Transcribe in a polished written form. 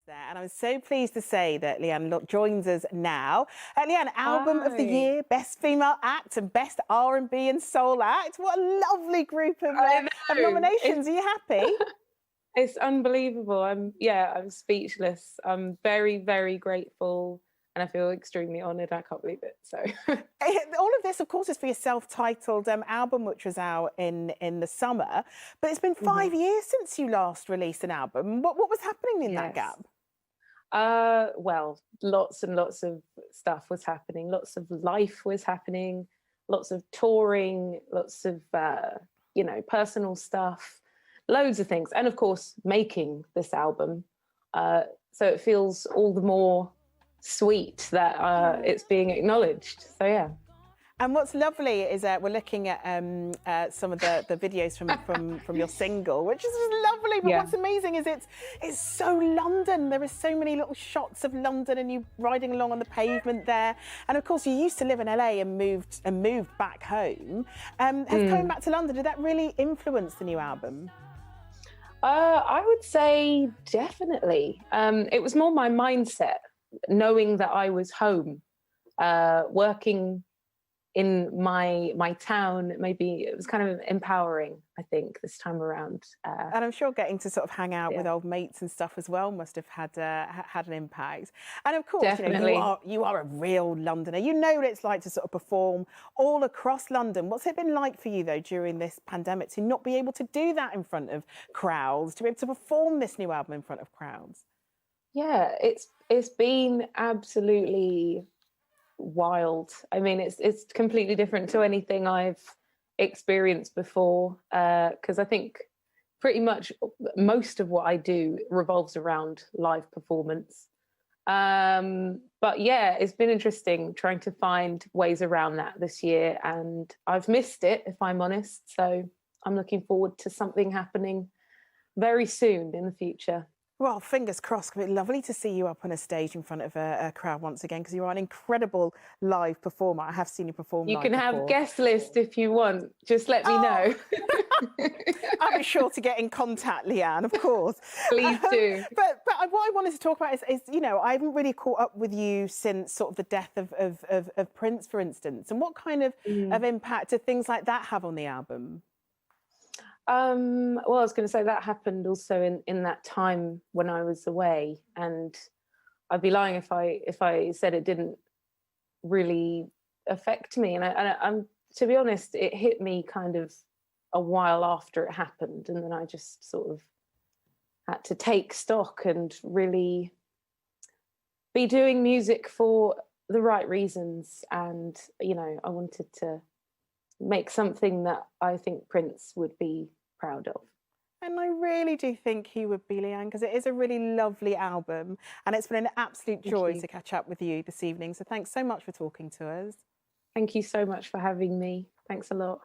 there, and I'm so pleased to say that Lianne joins us now. Lianne, Album of the Hi. Year, Best Female Act and Best R&B and Soul Act. What a lovely group I of know. nominations. Are you happy? It's unbelievable. I'm speechless. I'm very, very grateful and I feel extremely honoured. I can't believe it. So All of this, of course, is for your self-titled album, which was out in the summer. But it's been Mhm. 5 years since you last released an album. What was happening in that Yes. gap? Well, lots and lots of stuff was happening. Lots of life was happening. Lots of touring. Lots of personal stuff. Loads of things, and of course, making this album. So it feels all the more sweet that it's being acknowledged. So yeah. And what's lovely is we're looking at some of the videos from your single, which is just lovely. But Yeah. what's amazing is it's so London. There are so many little shots of London, and you riding along on the pavement there. And of course, you used to live in LA and moved back home. Has coming back to London, did that really influence the new album? I would say definitely. It was more my mindset, knowing that I was home, working in my town. Maybe it was kind of empowering, I think, this time around. And I'm sure getting to sort of hang out Yeah, with old mates and stuff as well must have had had an impact. And of course, definitely. you are a real Londoner. You know what it's like to sort of perform all across London. What's it been like for you though during this pandemic to not be able to do that in front of crowds, to be able to perform this new album in front of crowds? Yeah, it's been absolutely wild. I mean, it's completely different to anything I've experienced before. Because I think pretty much most of what I do revolves around live performance. But yeah, it's been interesting trying to find ways around that this year, and I've missed it, if I'm honest. So I'm looking forward to something happening very soon in the future. Well, fingers crossed. It'd be lovely to see you up on a stage in front of a crowd once again, because you are an incredible live performer. I have seen you perform You live can have before. guest list if you want. Just let me Oh, know. I'll be sure to get in contact, Lianne, of course. Please do. But what I wanted to talk about is, I haven't really caught up with you since sort of the death of Prince, for instance. And what kind of Mm. impact did things like that have on the album? Well, I was going to say that happened also in that time when I was away, and I'd be lying if I said it didn't really affect me. I'm to be honest, it hit me kind of a while after it happened, and then I just sort of had to take stock and really be doing music for the right reasons. And I wanted to make something that I think Prince would be proud of. And I really do think he would be, Lianne, because it is a really lovely album. And it's been an absolute Thank joy you. to catch up with you this evening. So thanks so much for talking to us. Thank you so much for having me. Thanks a lot.